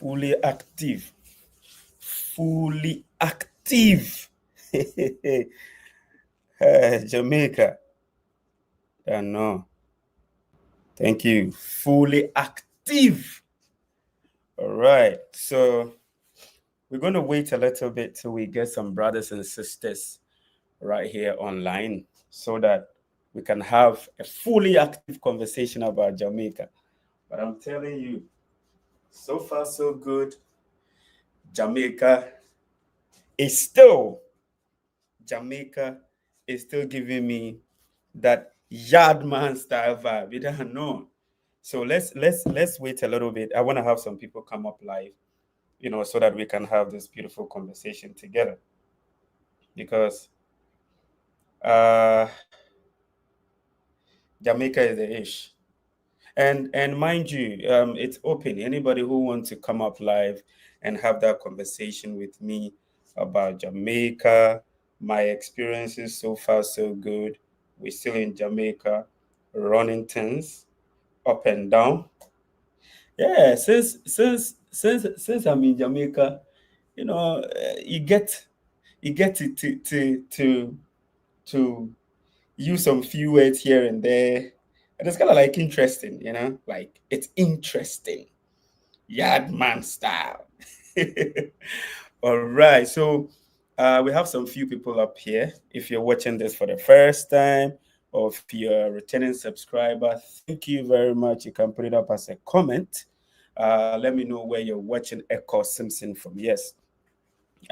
fully active. Fully active. Jamaica. No. Thank you. Fully active. All right. So we're going to wait a little bit till we get some brothers and sisters right here online so that we can have a fully active conversation about Jamaica. But I'm telling you, so far so good. Jamaica is still giving me that Yardman style vibe. You don't know. So let's wait a little bit. I want to have some people come up live, so that we can have this beautiful conversation together. Because Jamaica is the ish. And mind you, it's open. Anybody who wants to come up live and have that conversation with me about Jamaica, my experiences so far so good. We're still in Jamaica, running things up and down. Yeah, since I'm in Jamaica, you get to use some few words here and there. And it's kind of like interesting, like it's interesting. Yardman style. All right. So we have some few people up here. If you're watching this for the first time or if you're a returning subscriber, thank you very much. You can put it up as a comment. Let me know where you're watching Echo Simpson from. Yes,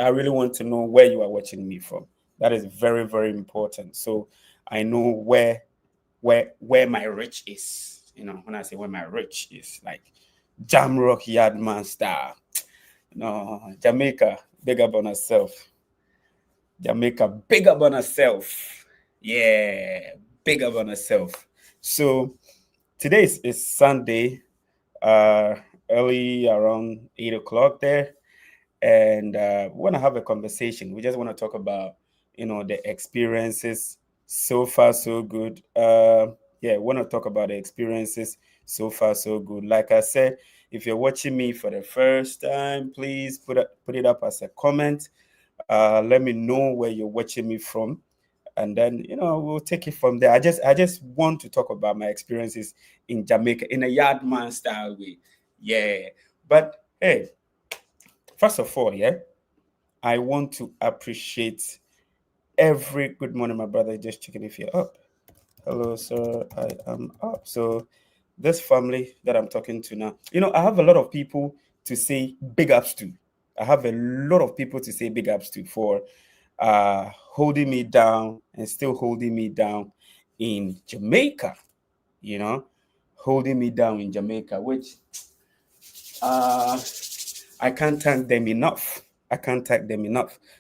I really want to know where you are watching me from. That is very, very important. So I know where my reach is. When I say where my reach is, like Jamrock Yardman style. Jamaica, big up on herself. Jamaica, big up on herself. Yeah, big up on herself. So today is Sunday, early around 8 o'clock there. And we want to have a conversation. We just want to talk about, the experiences so far so good. We want to talk about the experiences so far so good. Like I said, if you're watching me for the first time, please put it up as a comment. Let me know where you're watching me from, and then we'll take it from there. I just want to talk about my experiences in Jamaica in a Yardman style way. Yeah, but hey. First of all, I want to appreciate every good morning, my brother. Just checking if you're up. Hello, sir. I am up. So, this family that I'm talking to now, I have a lot of people to say big ups to. I have a lot of people to say big ups to for holding me down and still holding me down in Jamaica. Holding me down in Jamaica, which I can't thank them enough.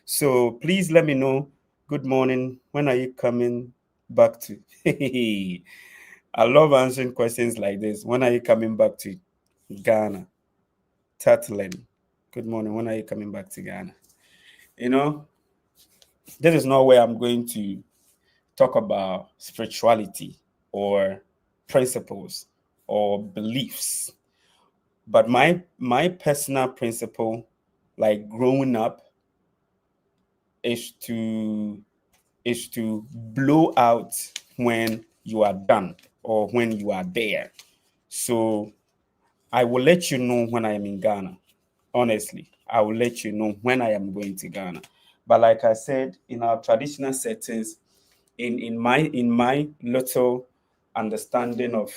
So please let me know. Good morning. When are you coming back to? I love answering questions like this. When are you coming back to Ghana? Tatland. Good morning. When are you coming back to Ghana? This is not where I'm going to talk about spirituality or principles or beliefs. But my personal principle, like growing up, is to blow out when you are done or when you are there. So I will let you know when I am in Ghana. Honestly, I will let you know when I am going to Ghana. But like I said, in our traditional settings, in my little understanding of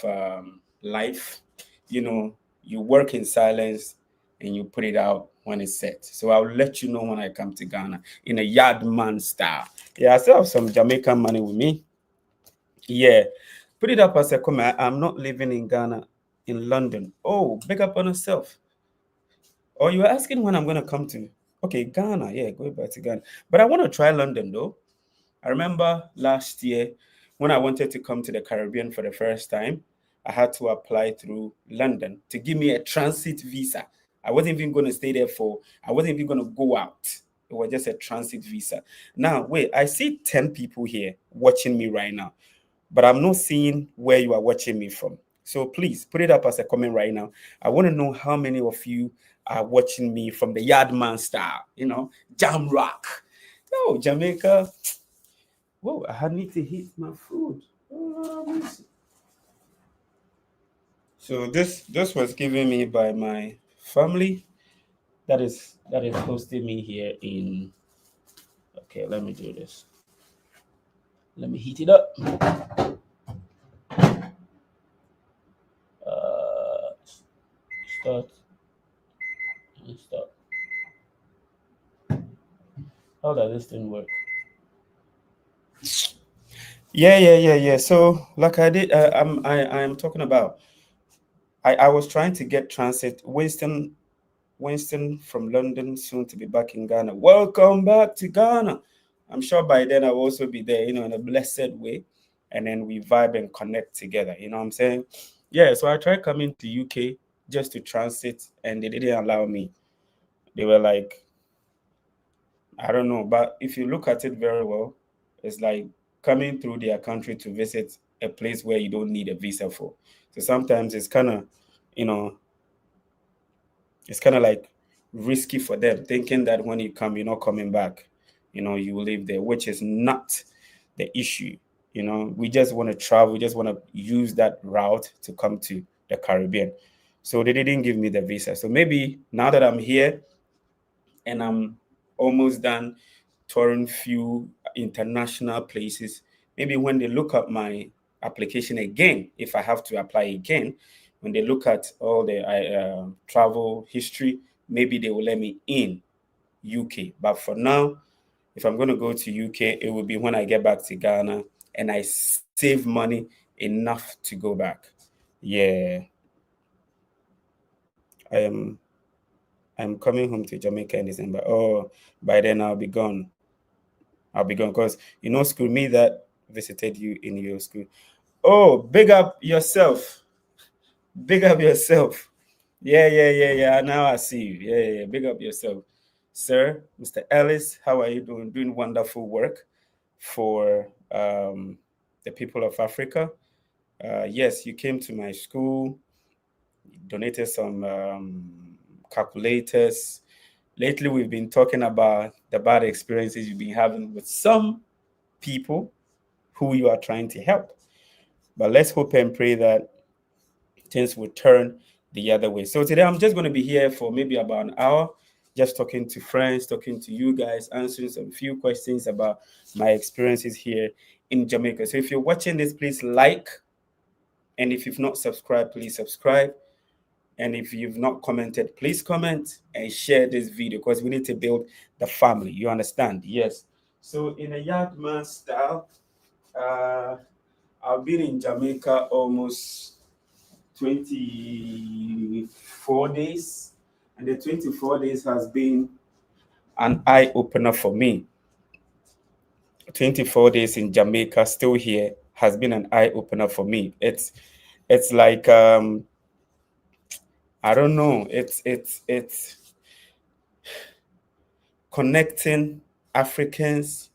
life, you work in silence and you put it out when it's set. So I'll let you know when I come to Ghana in a Yardman style. Yeah, I still have some Jamaican money with me. Yeah, put it up as a comment. I'm not living in Ghana, in London. Oh, big up on yourself. Or you were asking when I'm going to come to. Okay, Ghana. Yeah, go back to Ghana. But I want to try London though. I remember last year when I wanted to come to the Caribbean for the first time, I had to apply through London to give me a transit visa. I wasn't even going to stay there I wasn't even going to go out. It was just a transit visa. Now, wait, I see 10 people here watching me right now, but I'm not seeing where you are watching me from. So please put it up as a comment right now. I want to know how many of you are watching me from the Yardman style, jam rock. Oh, Jamaica. Whoa, I need to heat my food. Oh, so this was given me by my family that is hosting me here in. Okay, let me do this. Let me heat it up. Start and stop. How does this thing work? Yeah. So, like I did, I'm talking about. I was trying to get transit. Winston from London, soon to be back in Ghana. Welcome back to Ghana. I'm sure by then I'll also be there, in a blessed way, and then we vibe and connect together. You know what I'm saying? Yeah. So I tried coming to UK just to transit, and they didn't allow me. They were like, I don't know, but if you look at it very well, it's like coming through their country to visit a place where you don't need a visa for. So sometimes you know, it's kind of like risky for them, thinking that when you come, you're not coming back. You will live there, which is not the issue. We just want to travel, we just want to use that route to come to the Caribbean. So they didn't give me the visa. So maybe now that I'm here and I'm almost done touring few international places. Maybe when they look at my application again, if I have to apply again, when they look at all the travel history, maybe they will let me in UK. But for now, if I'm going to go to UK, it will be when I get back to Ghana and I save money enough to go back. Yeah, I am. I'm coming home to Jamaica in December. Oh, by then I'll be gone. I'll be gone because school, me that visited you in your school. Oh, big up yourself. Big up yourself. Yeah. Now I see you. Yeah. Big up yourself. Sir, Mr. Ellis, how are you doing? Doing wonderful work for the people of Africa. Yes, you came to my school, donated some calculators. Lately, we've been talking about the bad experiences you've been having with some people who you are trying to help. But let's hope and pray that things will turn the other way. So today I'm just going to be here for maybe about an hour, just talking to friends, talking to you guys, answering some few questions about my experiences here in Jamaica. So if you're watching this, please like. And if you've not subscribed, please subscribe. And if you've not commented, please comment and share this video because we need to build the family. You understand? Yes. So in a Yardman style, uh, I've been in Jamaica almost 24 days, and the 24 days has been an eye opener for me. 24 days in Jamaica, still here, has been an eye opener for me. It's like I don't know. It's connecting Africans.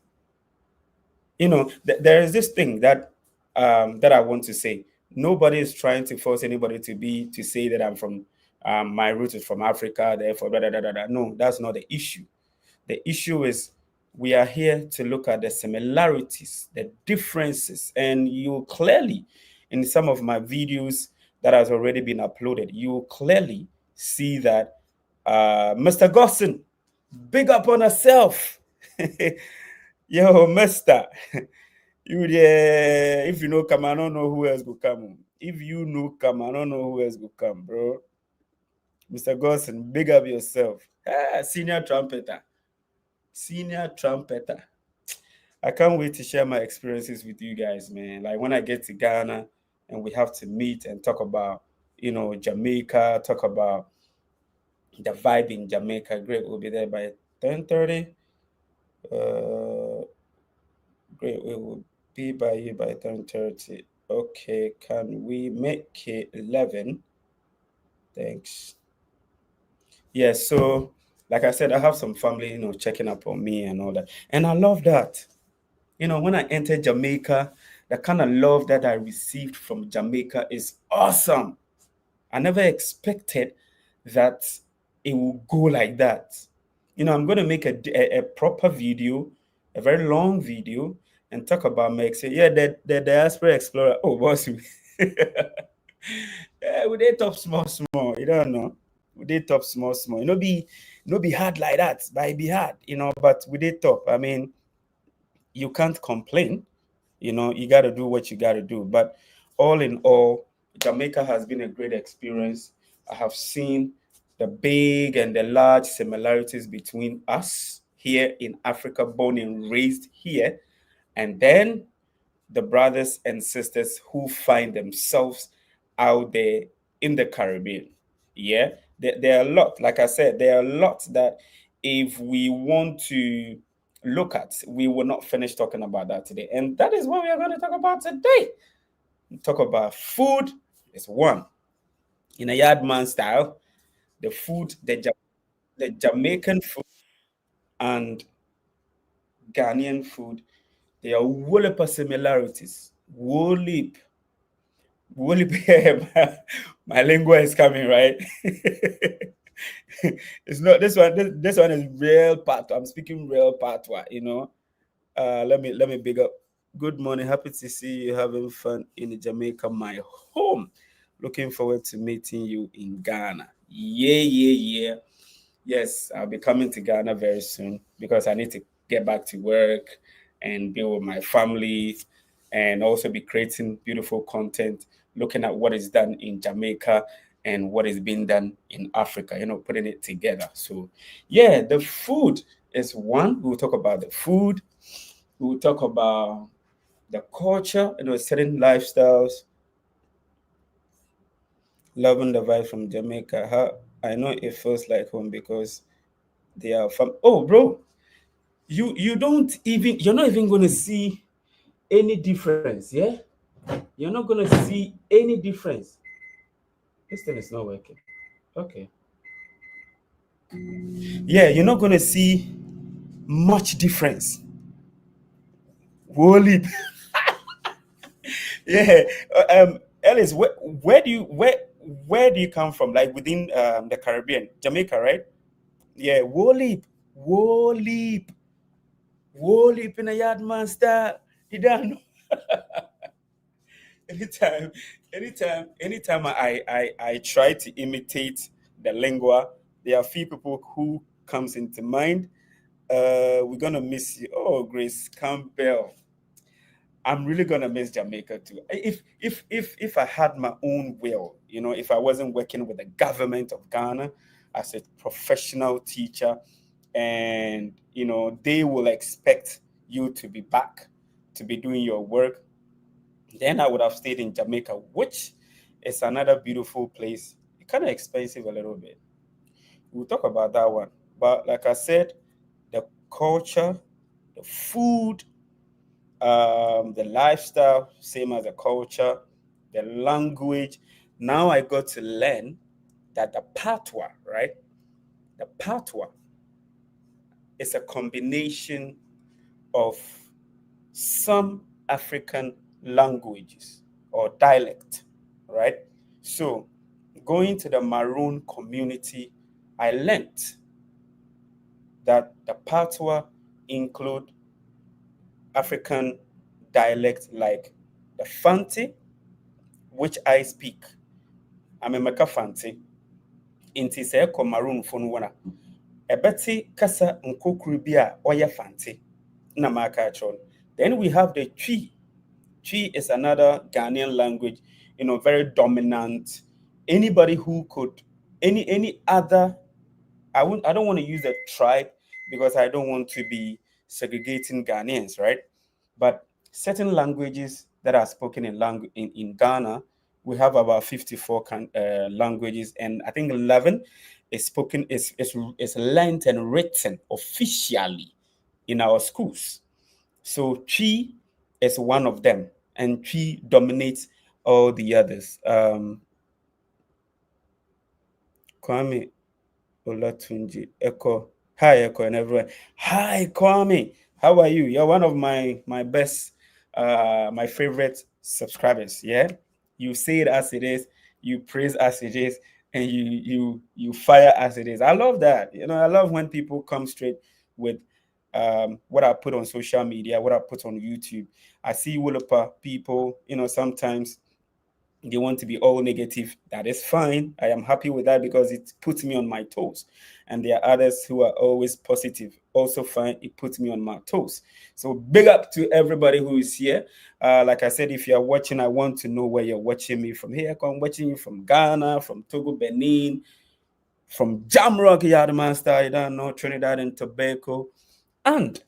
There is this thing that I want to say. Nobody is trying to force anybody to say that I'm from my roots is from Africa, therefore blah, blah, blah, blah, blah. No, that's not the issue. The issue is we are here to look at the similarities, the differences, and you clearly, in some of my videos that has already been uploaded, you clearly see that Mr. Gosson, big up on herself. Yo, Mister, you there? If you know come, I don't know who else will come. If you know come, I don't know who else will come, bro. Mr. Gosson, big up yourself. Senior trumpeter. Senior trumpeter. I can't wait to share my experiences with you guys, man. Like when I get to Ghana and we have to meet and talk about, Jamaica, talk about the vibe in Jamaica. Great, we'll be there by 10:30. Great, we will be by you by 10:30. Okay, can we make it 11? Thanks. Yeah, so like I said, I have some family, checking up on me and all that. And I love that. When I entered Jamaica, the kind of love that I received from Jamaica is awesome. I never expected that it will go like that. I'm going to make a proper video, a very long video, and talk about Mexico. Yeah, the Diaspora Explorer. Oh, boss. Yeah, we did top small, small. You don't know. We did top small, small. Be hard like that, but it be hard, but we did top. I mean, you can't complain. You got to do what you got to do. But all in all, Jamaica has been a great experience. I have seen the big and the large similarities between us here in Africa, born and raised here, and then the brothers and sisters who find themselves out there in the Caribbean. Yeah, there are a lot. Like I said, there are a lot that if we want to look at, we will not finish talking about that today. And that is what we are going to talk about today. Talk about food is one. In a Yardman style, the food, the Jamaican food and Ghanaian food, there are whole heap of similarities. Whole heap. Whole heap. My lingua is coming, right? It's not this one. This one is real part. I'm speaking real patois. Let me big up. Good morning. Happy to see you having fun in Jamaica, my home. Looking forward to meeting you in Ghana. Yeah, yeah, yeah. Yes, I'll be coming to Ghana very soon because I need to get back to work and be with my family and also be creating beautiful content, looking at what is done in Jamaica and what is being done in Africa, putting it together. So, yeah, the food is one. We'll talk about the food. We'll talk about the culture, certain lifestyles, loving the vibe from Jamaica. How I know it feels like home because they are from. Oh, bro, you're not even gonna see any difference. Yeah, you're not gonna see any difference. This thing is not working. Okay. Yeah, you're not gonna see much difference. Holy. Yeah. Ellis, where do you come from? Like within the Caribbean, Jamaica, right? Yeah, Wolip, Wolip in a yard master. He done. anytime anytime I try to imitate the lingua, there are few people who comes into mind. We're gonna miss you. Oh, Grace Campbell. I'm really gonna miss Jamaica too. If I had my own will, if I wasn't working with the government of Ghana as a professional teacher, and they will expect you to be back to be doing your work, then I would have stayed in Jamaica, which is another beautiful place. It's kind of expensive a little bit. We'll talk about that one. But like I said, the culture, the food, the lifestyle, same as the culture, the language. Now I got to learn that the patois, right? The patois is a combination of some African languages or dialect, right? So going to the Maroon community, I learned that the patois include African dialect like the Fanti, which I speak. I'm a Meka Fanti. Inti se ko Maroon phone wana. Ebeti kasa nkokuru bi a oye Fanti. Na maka achon. Then we have the Twi. Twi is another Ghanaian language, very dominant. Anybody who could, any other, I don't want to use the tribe because I don't want to be segregating Ghanaians, right? But certain languages that are spoken in Ghana, we have about 54 languages, and I think 11 is spoken is learned and written officially in our schools. So Chi is one of them, and Chi dominates all the others. Kwame Olatunji, Echo. Hi, Echo, and everyone. Hi, Kwame. How are you? You're one of my best my favorite subscribers. Yeah, you say it as it is, you praise as it is, and you fire as it is. I love that. I love when people come straight with what I put on social media, what I put on YouTube. I see Willapa people, sometimes they want to be all negative. That is fine. I am happy with that because it puts me on my toes. And there are others who are always positive. Also fine. It puts me on my toes. So big up to everybody who is here. Like I said, if you are watching, I want to know where you're watching me from. Here I'm watching you from Ghana, from Togo, Benin, from Jamrock, Yardman style, you don't know, Trinidad and Tobago. And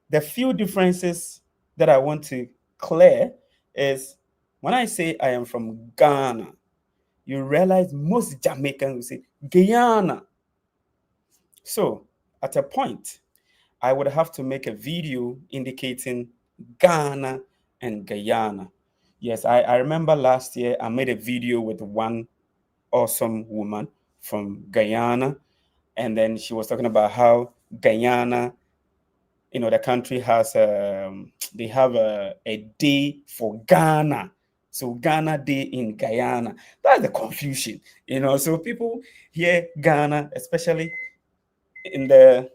the few differences that I want to clear is when I say I am from Ghana, you realize most Jamaicans will say Guyana. So at a point, I would have to make a video indicating Ghana and Guyana. Yes, I remember last year I made a video with one awesome woman from Guyana, and then she was talking about how Guyana, the country has they have a day for Ghana. So Ghana Day in Guyana. That's the confusion, So people hear Ghana, in the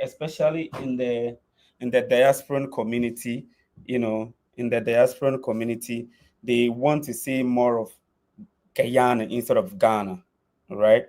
especially in the diasporan community, in the diasporan community, they want to see more of Guyana instead of Ghana, right?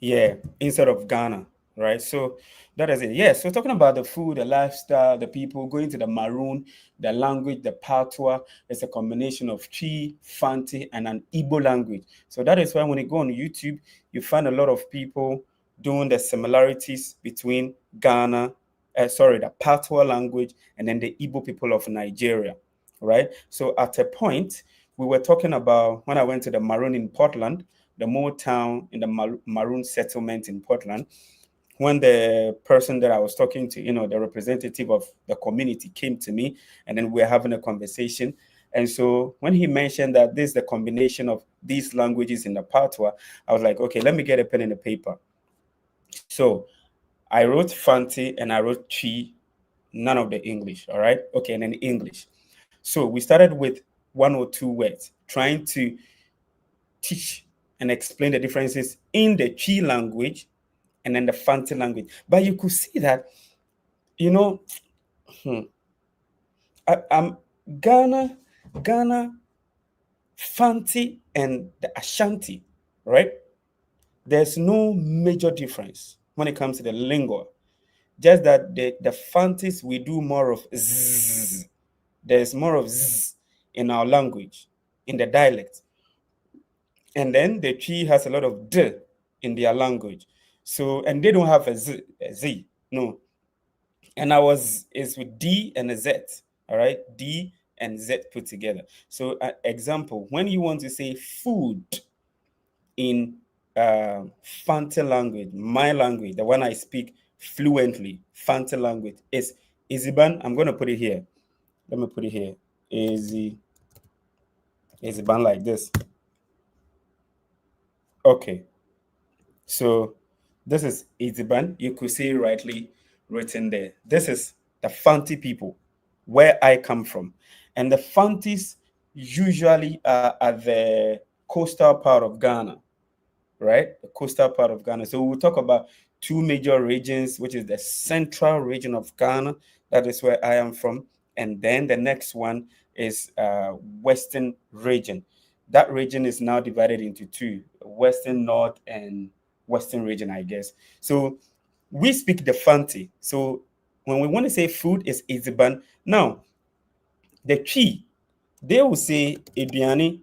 Yeah, instead of Ghana, right? So that is it. Yeah. So talking about the food, the lifestyle, the people, going to the Maroon, the language, the patois, it's a combination of Chi, Fanti, and an Igbo language. So that is why when you go on YouTube, you find a lot of people doing the similarities between the patois language, and then the Igbo people of Nigeria, right? So at a point, we were talking about when I went to the Maroon in Portland, the Motown in the Maroon settlement in Portland, when the person that I was talking to, the representative of the community came to me, and then we were having a conversation. And so when he mentioned that this is the combination of these languages in the patois, I was like, okay, let me get a pen and a paper. So I wrote Fanti and I wrote Chi, none of the English, all right? Okay, and then English. So we started with one or two words, trying to teach and explain the differences in the Chi language and then the Fanti language. But you could see that, you know, I'm Ghana, Fanti, and the Ashanti, right? There's no major difference when it comes to the lingua. Just that the Fantis, we do more of zzz. There's more of zzz in our language, in the dialect. And then the Chi has a lot of d in their language. So, and they don't have a z, no. And is with D and a Z, all right? D and Z put together. So, example, when you want to say food in Fante language, my language, the one I speak fluently, Fante language, is Iziban. I'm going to put it here. Let me put it here. Iziban like this. Okay. So this is Iziban. You could see rightly written there. This is the Fanti people, where I come from. And the Fantis usually are at the coastal part of Ghana, right? The coastal part of Ghana. So we'll talk about two major regions, which is the central region of Ghana. That is where I am from. And then the next one is western region. That region is now divided into two, western, north, and western region, I guess. So we speak the Fanti. So when we want to say food is Iziban. Now, the Chi, they will say Ediani.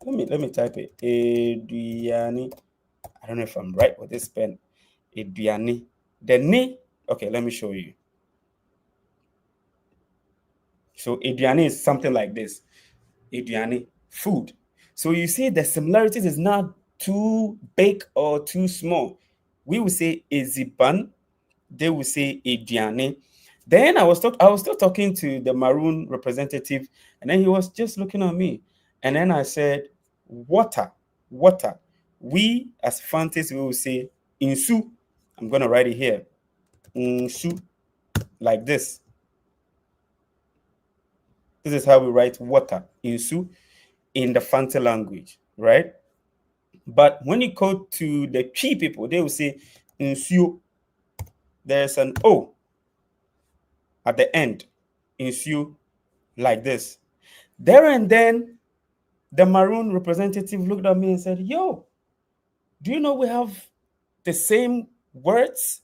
Let me type it. Ediani. I don't know if I'm right with this pen. Ediani. The ni. Okay, let me show you. So Ediani is something like this. Ediani, food. So you see the similarities is not too big or too small. We will say Eziban, they will say Ediani. Then I was still talking to the Maroon representative, and then he was just looking at me. And then I said, water, water. We as Fantis, we will say Insu. I'm going to write it here. Nsu, like this. This is how we write water, Insu, in the Fante language, right? But when you go to the Chi people, they will say Insu. There's an O at the end, Insu, like this. There and then, the Maroon representative looked at me and said, yo, do you know we have the same words?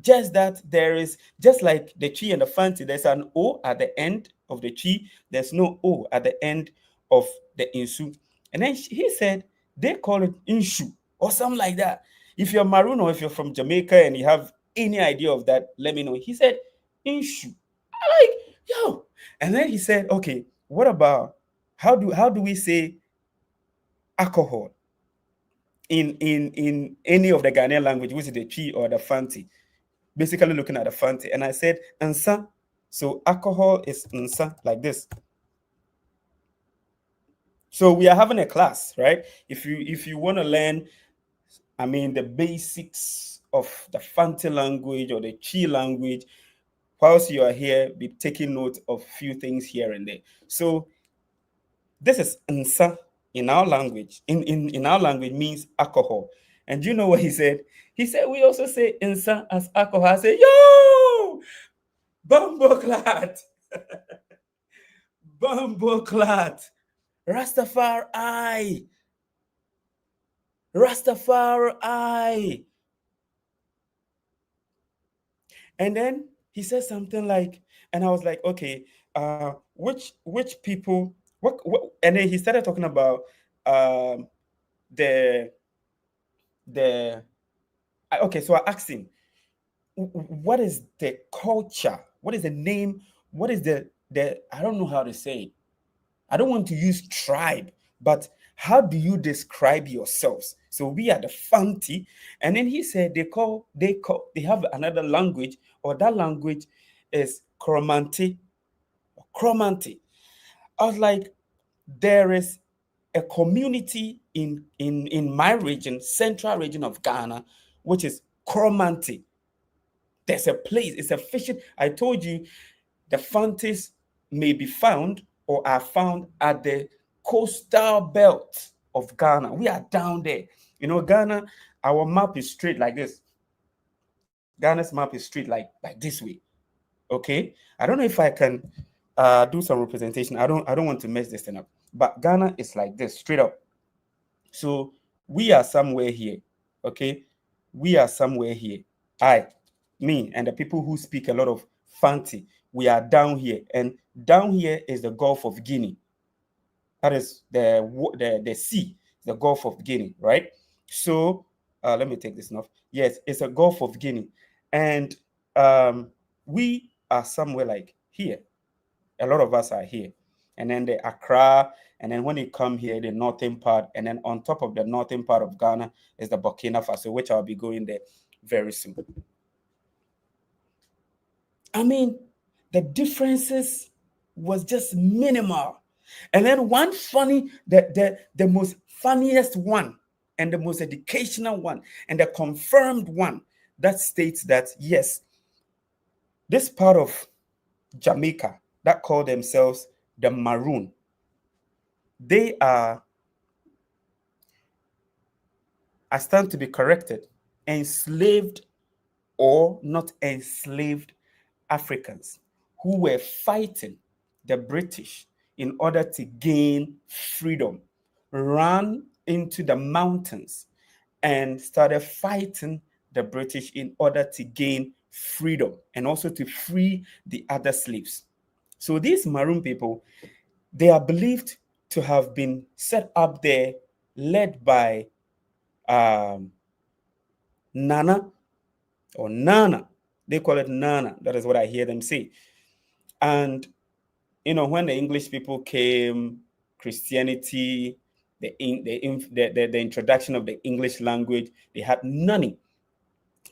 Just that there is, just like the Chi and the Fanti, there's an O at the end of the Chi. There's no O at the end of the Insu. And then he said, they call it Inshu or something like that. If you're Maroon or if you're from Jamaica and you have any idea of that, let me know. He said, Inshu. I'm like, yo. And then he said, okay, what about, how do we say alcohol in any of the Ghanaian language, which is the Chi or the Fanti? Basically looking at the Fanti, and I said nsa. So alcohol is nsa, like this. So we are having a class, right? If you want to learn, I mean, the basics of the Fanti language or the Chi language, whilst you are here, be taking note of a few things here and there. So this is nsa in our language. In our language means alcohol. And you know what he said? He said we also say nsa as alcohol. I said, yo, Bumbleclad. Bumbleclad. Rastafari. Rastafari. And then he said something like, and I was like, okay, which people, what, and then he started talking about the okay, so I asked him, what is the culture? What is the name? What is the I don't know how to say it. I don't want to use tribe, but how do you describe yourselves? So we are the Fanti, and then he said they have another language, or that language is Chromanti. Chromanti. I was like, there is a community in my region, central region of Ghana, which is Chromanti. There's a place, it's a fishing. I told you the Fantis may be found or are found at the coastal belt of Ghana. We are down there. You know, Ghana, our map is straight like this. Ghana's map is straight like this way. Okay. I don't know if I can do some representation. I don't want to mess this thing up. But Ghana is like this, straight up. So we are somewhere here. Okay. We are somewhere here. Me, and the people who speak a lot of Fanti, we are down here, and down here is the Gulf of Guinea. That is the sea, the Gulf of Guinea, right? So let me take this off. Yes, it's a Gulf of Guinea, and we are somewhere like here. A lot of us are here, and then the Accra, and then when you come here, the northern part, and then on top of the northern part of Ghana is the Burkina Faso, which I'll be going there very soon. I mean, the differences was just minimal. And then one funny, the most funniest one, and the most educational one, and the confirmed one that states that, yes, this part of Jamaica that call themselves the Maroon, they are, I stand to be corrected, enslaved or not enslaved Africans who were fighting the British in order to gain freedom, ran into the mountains and started fighting the British in order to gain freedom and also to free the other slaves. So these Maroon people, they are believed to have been set up there, led by Nana or Nana. They call it Nana. That is what I hear them say. And you know, when the English people came, Christianity, the introduction of the English language, they had Nani.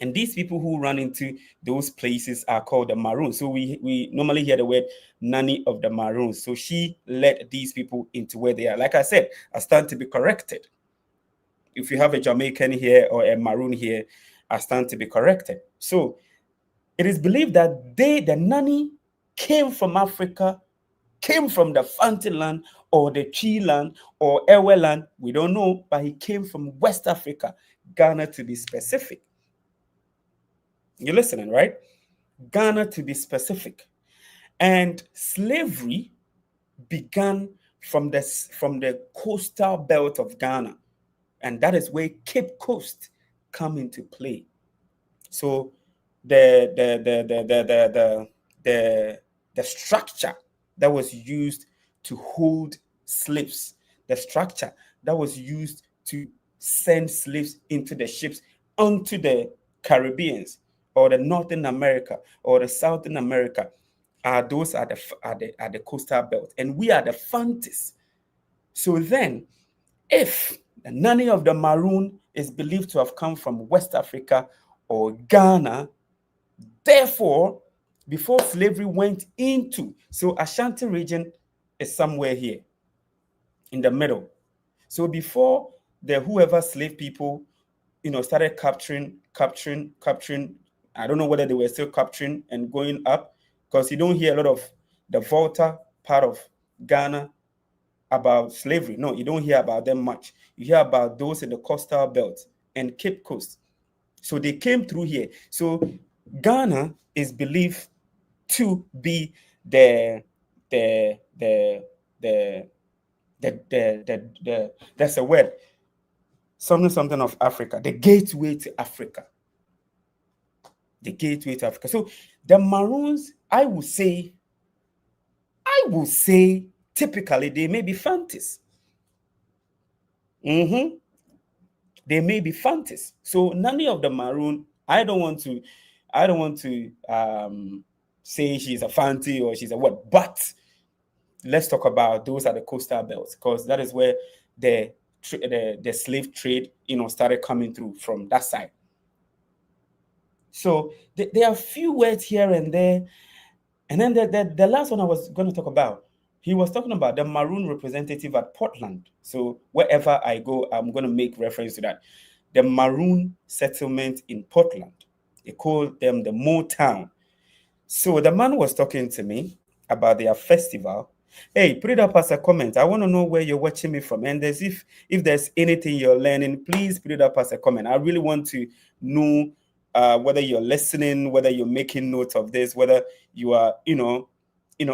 And these people who run into those places are called the Maroons. So we normally hear the word Nanny of the Maroons. So she led these people into where they are. Like I said, I stand to be corrected. If you have a Jamaican here or a Maroon here, are starting to be corrected. So it is believed that the Nani, came from Africa, came from the Fanti land or the Chi land or Ewe land. We don't know, but he came from West Africa, Ghana to be specific. You're listening, right? Ghana to be specific. And slavery began from the coastal belt of Ghana. And that is where Cape Coast come into play. So the structure that was used to hold slaves, the structure that was used to send slaves into the ships onto the Caribbeans or the Northern America or the Southern America, those are the coastal belt, and we are the Fantis. So then, if the Nani of the Maroon is believed to have come from West Africa or Ghana, therefore, before slavery went into, so Ashanti region is somewhere here in the middle. So before the whoever slave people, started capturing. I don't know whether they were still capturing and going up, because you don't hear a lot of the Volta part of Ghana about slavery. No, you don't hear about them much. You hear about those in the coastal belt and Cape Coast. So they came through here. So Ghana is believed to be the that's a word, something of Africa, the gateway to Africa. The gateway to Africa. So the Maroons, I will say, typically they may be Fantis. They may be Fantis. So none of the Maroon, I don't want to say she's a Fanti or she's a what, but let's talk about those are the coastal belts, because that is where the slave trade, started coming through from that side. So there are a few words here and there. And then the last one I was going to talk about, he was talking about the Maroon representative at Portland. So wherever I go, I'm going to make reference to that. The Maroon settlement in Portland. They call them the Motown. So the man was talking to me about their festival. Hey, put it up as a comment. I want to know where you're watching me from. And if there's anything you're learning, please put it up as a comment. I really want to know whether you're listening, whether you're making notes of this, whether you are,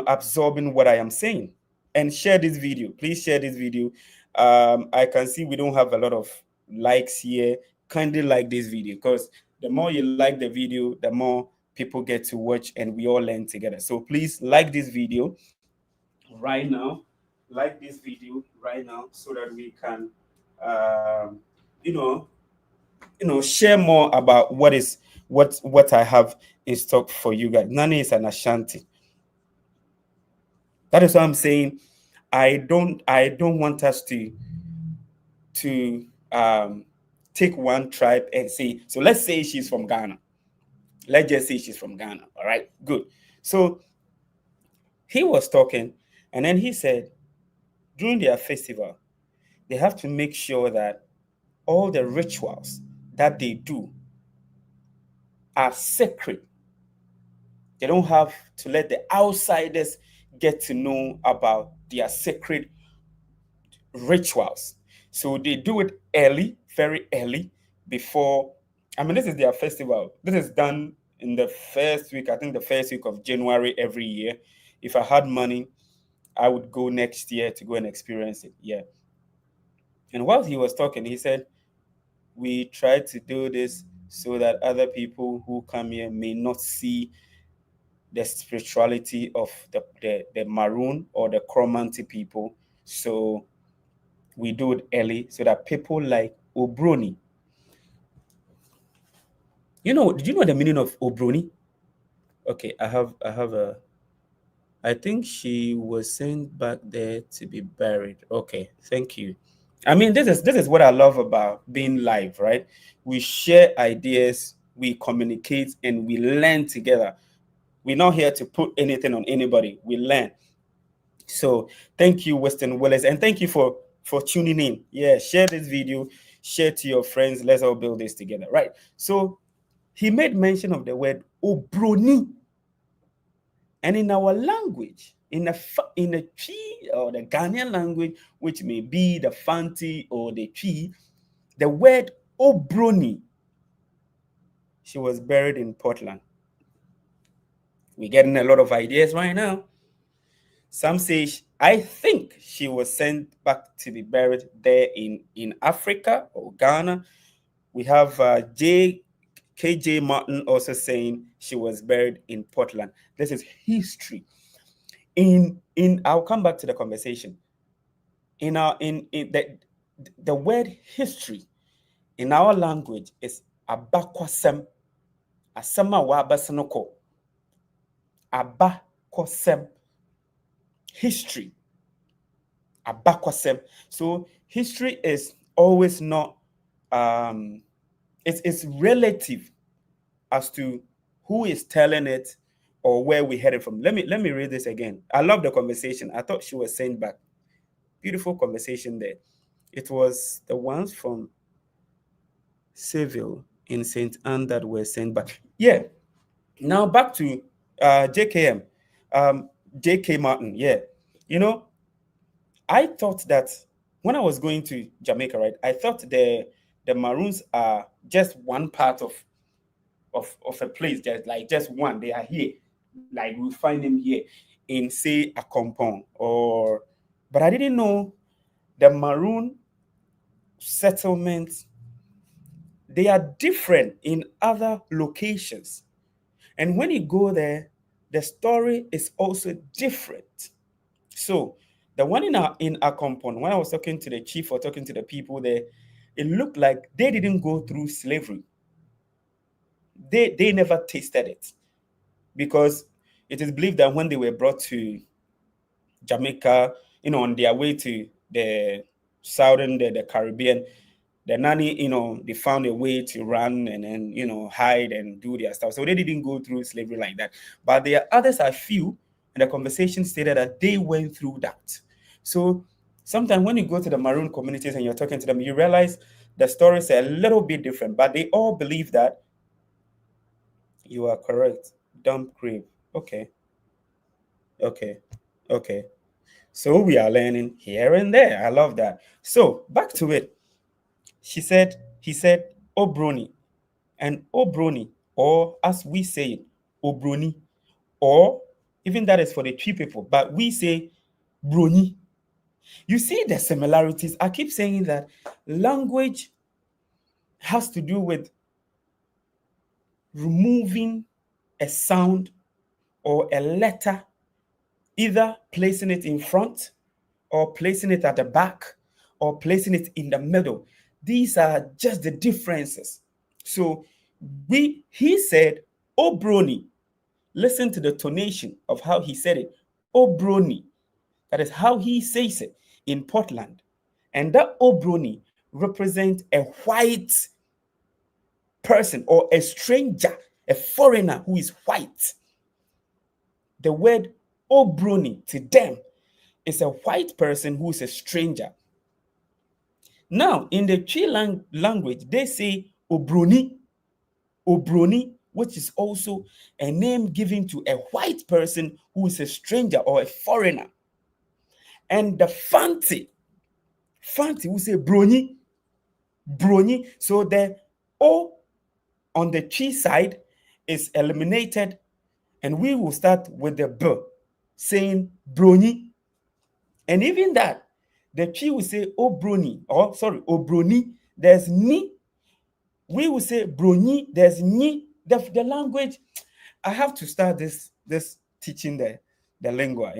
absorbing what I am saying. And share this video. Please share this video. I can see we don't have a lot of likes here. Kindly like this video, because the more you like the video, the more people get to watch and we all learn together. So please like this video right now. Like this video right now so that we can, share more about what I have in stock for you guys. Nani is an Ashanti. That is what I'm saying. I don't want us to take one tribe and say, so let's say she's from Ghana. Let's just say she's from Ghana. All right, good. So he was talking, and then he said, during their festival, they have to make sure that all the rituals that they do are sacred. They don't have to let the outsiders get to know about their sacred rituals. So they do it early, very early, before. I mean, this is their festival. This is done in the first week, I think the first week of January every year. If I had money, I would go next year to go and experience it. Yeah. And while he was talking, he said, we try to do this so that other people who come here may not see the spirituality of the Maroon or the Chromanti people. So we do it early so that people like Obroni. Did you know the meaning of Obroni? Okay, I think she was sent back there to be buried. Okay, thank you. I mean, this is what I love about being live, right? We share ideas, we communicate, and we learn together. We're not here to put anything on anybody. We learn. So thank you, Western Willis, and thank you for tuning in. Yeah, share this video, share to your friends. Let's all build this together, right? So he made mention of the word obroni. And in our language, in the Twi or the Ghanaian language, which may be the Fanti or the Twi, the word obroni, she was buried in Portland. We're getting a lot of ideas right now. Some say, I think she was sent back to be buried there in Africa or Ghana. We have KJ Martin also saying she was buried in Portland. This is history. I'll come back to the conversation. In the word history in our language is abakwasem. Asama wa abasanoko. Abakwasem. History. Abakwasem. So history is always not it's relative as to who is telling it or where we headed from. Let me read this again. I love the conversation. I thought she was saying back. Beautiful conversation there. It was the ones from Seville in St. Anne that were sent back. Yeah. Now back to JKM. JK Martin. Yeah. You know, I thought that when I was going to Jamaica, right, I thought the Maroons are just one part of a place, just one. They are here. Like we find them here in, say, a compound but I didn't know the Maroon settlements, they are different in other locations. And when you go there, the story is also different. So the one in our compound, when I was talking to the chief or talking to the people there, it looked like they didn't go through slavery. They never tasted it, because it is believed that when they were brought to Jamaica, on their way to the southern, the Caribbean, the nanny, they found a way to run and then, hide and do their stuff. So they didn't go through slavery like that. But there are others, I feel, and the conversation stated that they went through that. So sometimes when you go to the Maroon communities and you're talking to them, you realize the stories are a little bit different, but they all believe that. You are correct. Dump grave. Okay. Okay. So we are learning here and there. I love that. So back to it. He said, Obroni. And Obroni, or as we say it, Obroni, or even that is for the Twi people, but we say Broni. You see the similarities. I keep saying that language has to do with removing a sound or a letter, either placing it in front or placing it at the back or placing it in the middle. These are just the differences. So he said, Obroni. Listen to the tonation of how he said it. Obroni. That is how he says it in Portland. And that Obroni represents a white person or a stranger, a foreigner who is white. The word Obroni to them is a white person who is a stranger. Now, in the Twi language, they say Obroni, which is also a name given to a white person who is a stranger or a foreigner. And the Fanti will say Broni. So the O on the Twi side is eliminated, and we will start with the B, saying Broni. And even that, the Twi will say Obroni. There's ni. We will say Broni. There's ni. The language. I have to start this teaching the lingua.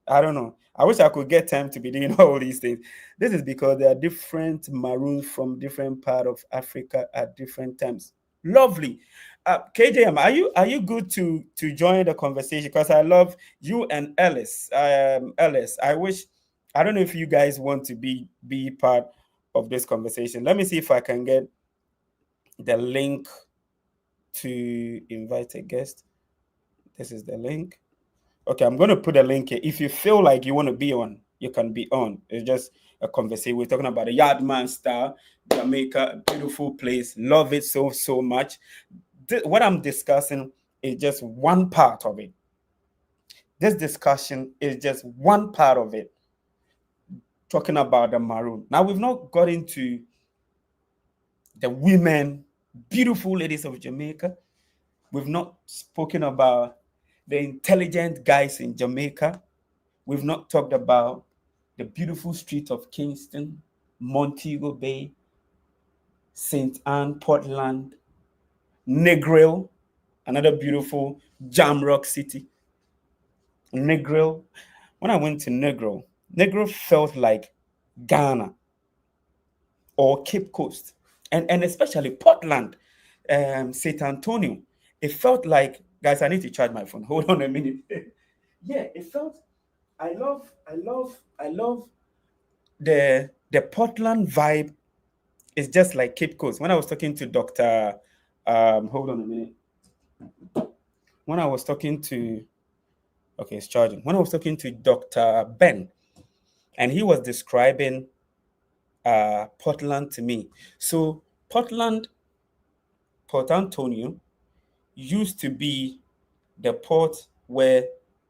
I don't know. I wish I could get time to be doing all these things. This is because there are different Maroons from different part of Africa at different times. Lovely. KJM, are you good to join the conversation? Because I love you and Ellis. Ellis, I don't know if you guys want to be part of this conversation. Let me see if I can get the link to invite a guest. This is the link. Okay, I'm going to put a link here. If you feel like you want to be on, you can be on. It's just a conversation. We're talking about the Yardman style, Jamaica, beautiful place. Love it so much. what I'm discussing is just one part of it. This discussion is just one part of it, talking about the Maroon. Now, we've not got into the women, beautiful ladies of Jamaica. We've not spoken about the intelligent guys in Jamaica. We've not talked about the beautiful streets of Kingston, Montego Bay, St. Anne, Portland, Negril, another beautiful Jamrock city. Negril. When I went to Negril, Negril felt like Ghana or Cape Coast, and especially Portland, St. Antonio. It felt like, guys, I need to charge my phone. Hold on a minute. Yeah, it felt. I love the Portland vibe. Is just like Cape Coast. When I was talking to Doctor, hold on a minute. When I was talking to, okay, it's charging. When I was talking to Doctor Ben, and he was describing Portland to me. So Portland, Port Antonio, used to be the port where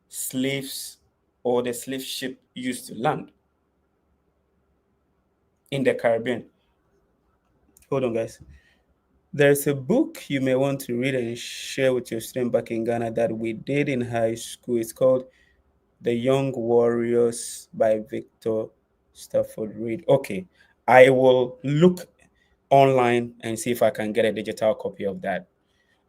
slaves or the slave ship used to land in the Caribbean. Hold on, guys. There's a book you may want to read and share with your student back in Ghana that we did in high school. It's called The Young Warriors by Victor Stafford Reid. Okay, I will look online and see if I can get a digital copy of that.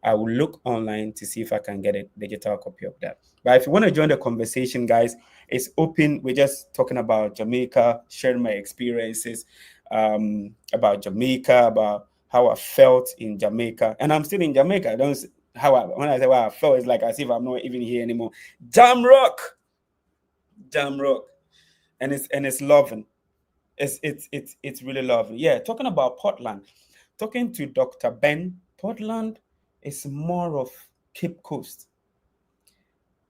I will look online to see if I can get a digital copy of that. But if you want to join the conversation, guys, it's open. We're just talking about Jamaica, sharing my experiences about Jamaica, about how I felt in Jamaica. And I'm still in Jamaica. I don't how I, when I say how I felt, it's like as if I'm not even here anymore. Jam rock, and it's loving. It's really lovely. Yeah, talking about Portland, talking to Dr. Ben, Portland is more of Cape Coast.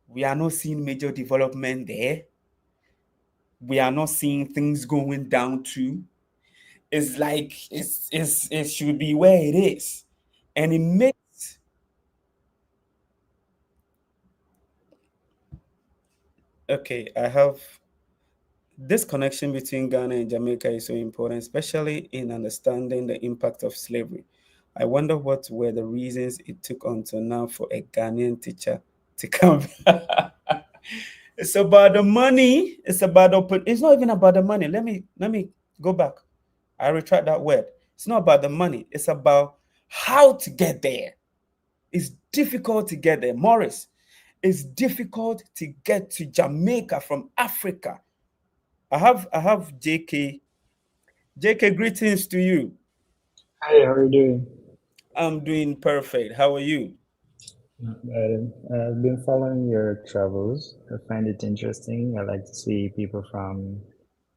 We are not seeing major development there. We are not seeing things going down too. It's like it should be where it is. And it makes, okay, I have this connection between Ghana and Jamaica is so important, especially in understanding the impact of slavery. I wonder what were the reasons it took until now for a Ghanaian teacher to come. It's about the money. It's about open. It's not even about the money. Let me go back. I retract that word. It's not about the money. It's about how to get there. It's difficult to get there, Morris. It's difficult to get to Jamaica from Africa. I have JK. JK, greetings to you. Hi, how are you doing? I'm doing perfect. How are you? I've been following your travels. I find it interesting. I like to see people from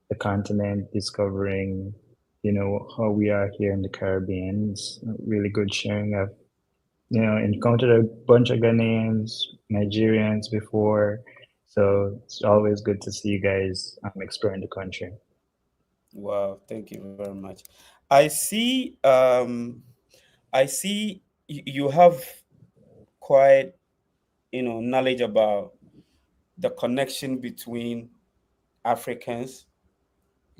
the continent discovering, how we are here in the Caribbean. It's really good sharing. I've, encountered a bunch of Ghanaians, Nigerians before, so it's always good to see you guys exploring the country. Wow, thank you very much. I see I see you have quite, knowledge about the connection between Africans,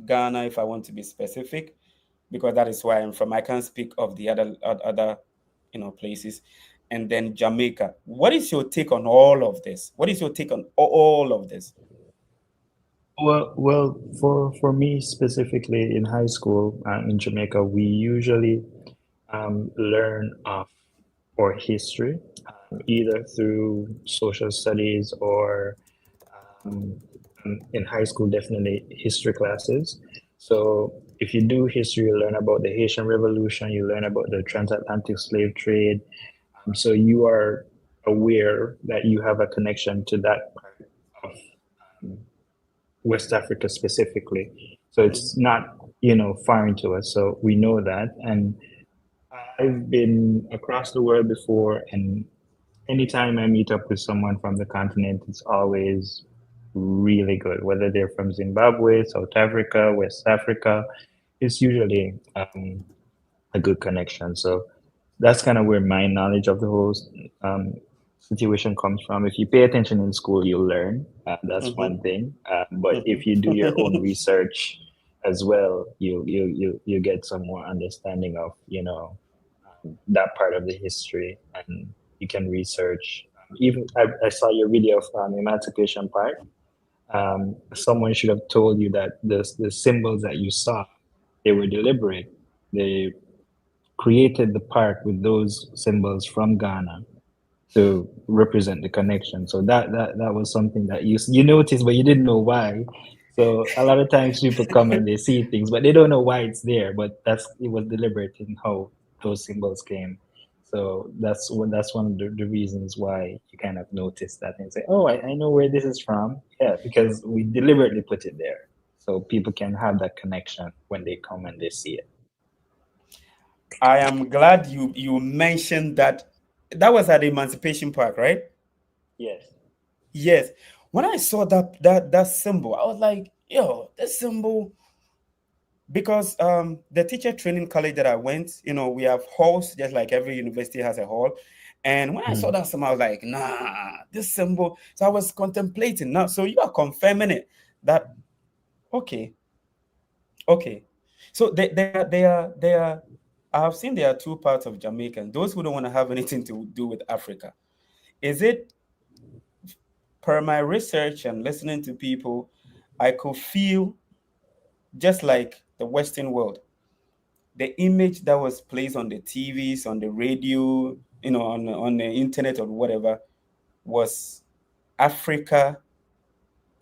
Ghana, if I want to be specific, because that is where I'm from. I can't speak of the other places. And then Jamaica. What is your take on all of this? What is your take on all of this? Well, for me specifically in high school in Jamaica, we usually learn of or history, either through social studies or um, in high school, definitely history classes. So if you do history, you learn about the Haitian Revolution, you learn about the transatlantic slave trade. So you are aware that you have a connection to that part of West Africa specifically. So it's not, foreign to us. So we know that. And I've been across the world before, and anytime I meet up with someone from the continent, it's always really good. Whether they're from Zimbabwe, South Africa, West Africa, it's usually a good connection. So that's kind of where my knowledge of the whole um, situation comes from. If you pay attention in school, you'll learn. That's one Mm-hmm. thing. But if you do your own Mm-hmm. research as well, you get some more understanding of that part of the history, and you can research. Even I saw your video of emancipation part. Someone should have told you that the symbols that you saw, they were deliberate. They created the park with those symbols from Ghana to represent the connection. So that was something that you noticed, but you didn't know why. So a lot of times people come and they see things, but they don't know why it's there. But it was deliberate in how those symbols came. So that's one of the reasons why you kind of notice that and say, oh, I know where this is from. Yeah, because we deliberately put it there so people can have that connection when they come and they see it. I am glad you mentioned that. That was at the Emancipation Park, right? Yes. Yes. When I saw that symbol, I was like, yo, this symbol, because the teacher training college that I went, we have halls just like every university has a hall. And when I saw Mhm. that symbol, I was like, nah, this symbol. So I was contemplating now. So you are confirming it that okay, okay. So they are I have seen there are two parts of Jamaicans. Those who don't want to have anything to do with Africa. Is it, per my research and listening to people, I could feel just like the Western world, the image that was placed on the TVs, on the radio, on the internet or whatever, was Africa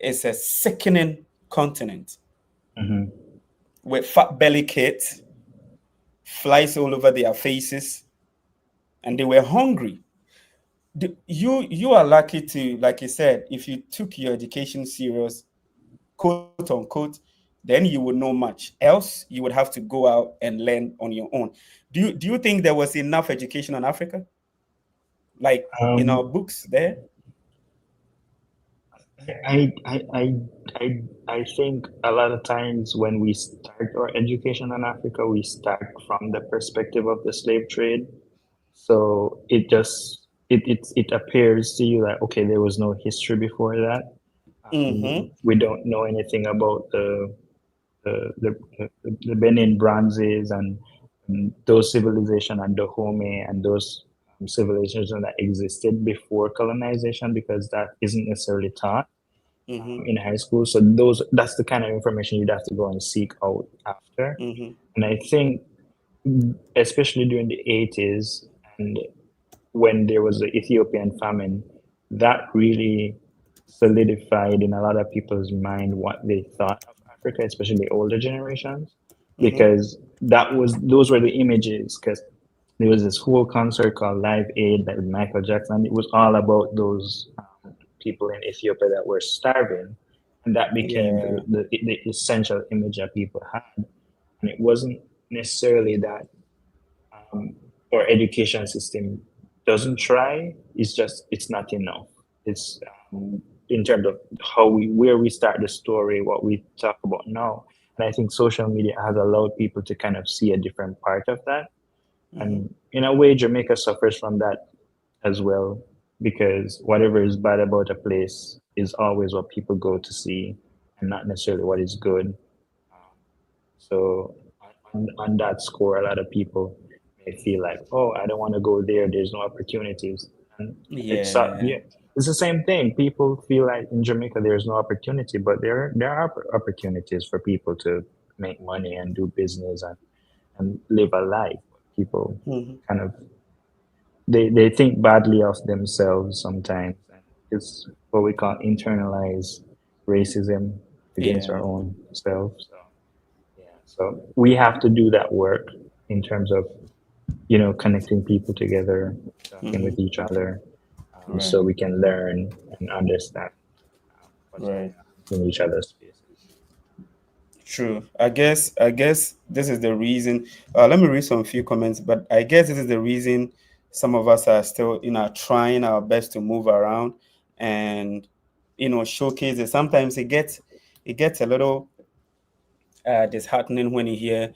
is a sickening continent Mhm. with fat belly kids, flies all over their faces, and they were hungry. You are lucky to, like you said, if you took your education serious, quote unquote, then you would know much. Else, you would have to go out and learn on your own. Do you think there was enough education on Africa, like in our Um, books there? I, I, I, I think a lot of times when we start our education in Africa, we start from the perspective of the slave trade. So it appears to you that okay, there was no history before that. Mm-hmm. We don't know anything about the Benin bronzes and those civilization and Dahomey and those civilizations that existed before colonization because that isn't necessarily taught Mm-hmm. in high school. So that's the kind of information you'd have to go and seek out after. Mm-hmm. And I think, especially during the 80s and when there was the Ethiopian famine, that really solidified in a lot of people's mind what they thought of Africa, especially older generations, Mm-hmm. because those were the images. Because there was this whole concert called Live Aid that with Michael Jackson. It was all about those people in Ethiopia that were starving, and that became Yeah. the essential image that people had. And it wasn't necessarily that um, our education system doesn't try. It's just it's not enough. It's in terms of where we start the story, what we talk about now. And I think social media has allowed people to kind of see a different part of that. Mm-hmm. And in a way, Jamaica suffers from that as well, because whatever is bad about a place is always what people go to see and not necessarily what is good. So on that score, a lot of people may feel like, oh, I don't want to go there. There's no opportunities. And Yeah. yeah, it's the same thing. People feel like in Jamaica there's no opportunity, but there are opportunities for people to make money and do business and live a life. People Mm-hmm. kind of they think badly of themselves sometimes. And it's what we call internalized racism against our Yeah. own selves. So, yeah, so we have to do that work in terms of connecting people together, talking Mm-hmm. with each other, Right. so we can learn and understand what's going Right. on in each other's spaces. True. I guess this is the reason. Let me read some few comments, but I guess this is the reason some of us are still, trying our best to move around and, showcase it. Sometimes it gets a little disheartening when you hear,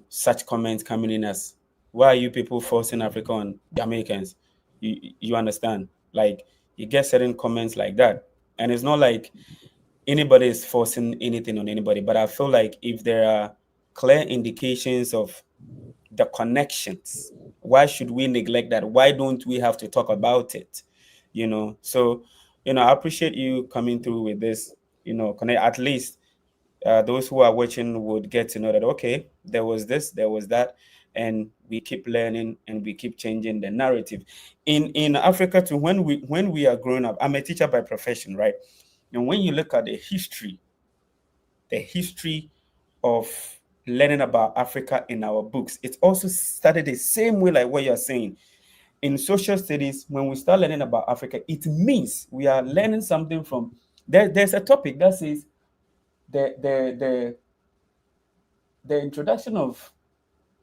such comments coming in as. Why are you people forcing Africa on Jamaicans? You understand? Like you get certain comments like that, and it's not like anybody is forcing anything on anybody. But I feel like if there are clear indications of the connections, why should we neglect that? Why don't we have to talk about it? So I appreciate you coming through with this. Connect at least those who are watching would get to know that okay, there was this, there was that, and we keep learning and we keep changing the narrative. In Africa too, when we are growing up, I'm a teacher by profession, right? And when you look at the history of learning about Africa in our books, it also started the same way like what you're saying. In social studies, when we start learning about Africa, it means we are learning something from there's a topic that says the introduction of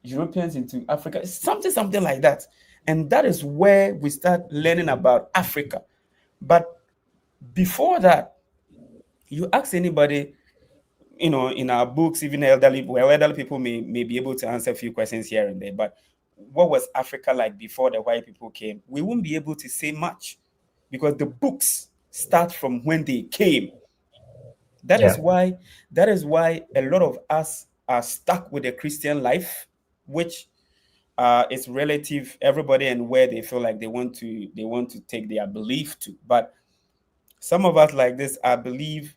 Europeans into Africa, something like that. And that is where we start learning about Africa. But before that, you ask anybody, in our books, even elderly people may be able to answer a few questions here and there. But what was Africa like before the white people came? We won't be able to say much because the books start from when they came. That Yeah. is why that is why a lot of us are stuck with the Christian life, which is relative everybody and where they feel like they want to take their belief to. But some of us like this, I believe,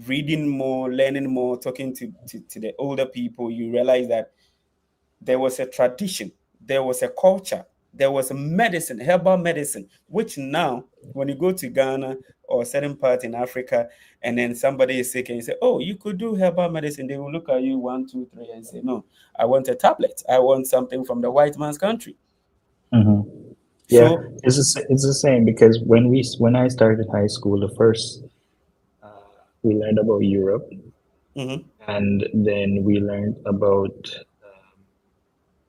reading more, learning more, talking to the older people, you realize that there was a tradition, there was a culture, there was a medicine, herbal medicine, which now, when you go to Ghana or certain part in Africa, and then somebody is sick and you say, oh, you could do herbal medicine, they will look at you one, two, three, and say, no, I want a tablet. I want something from the white man's country. Hmm. Yeah, So, it's the same because when I started high school, the first we learned about Europe, mhm, and then we learned about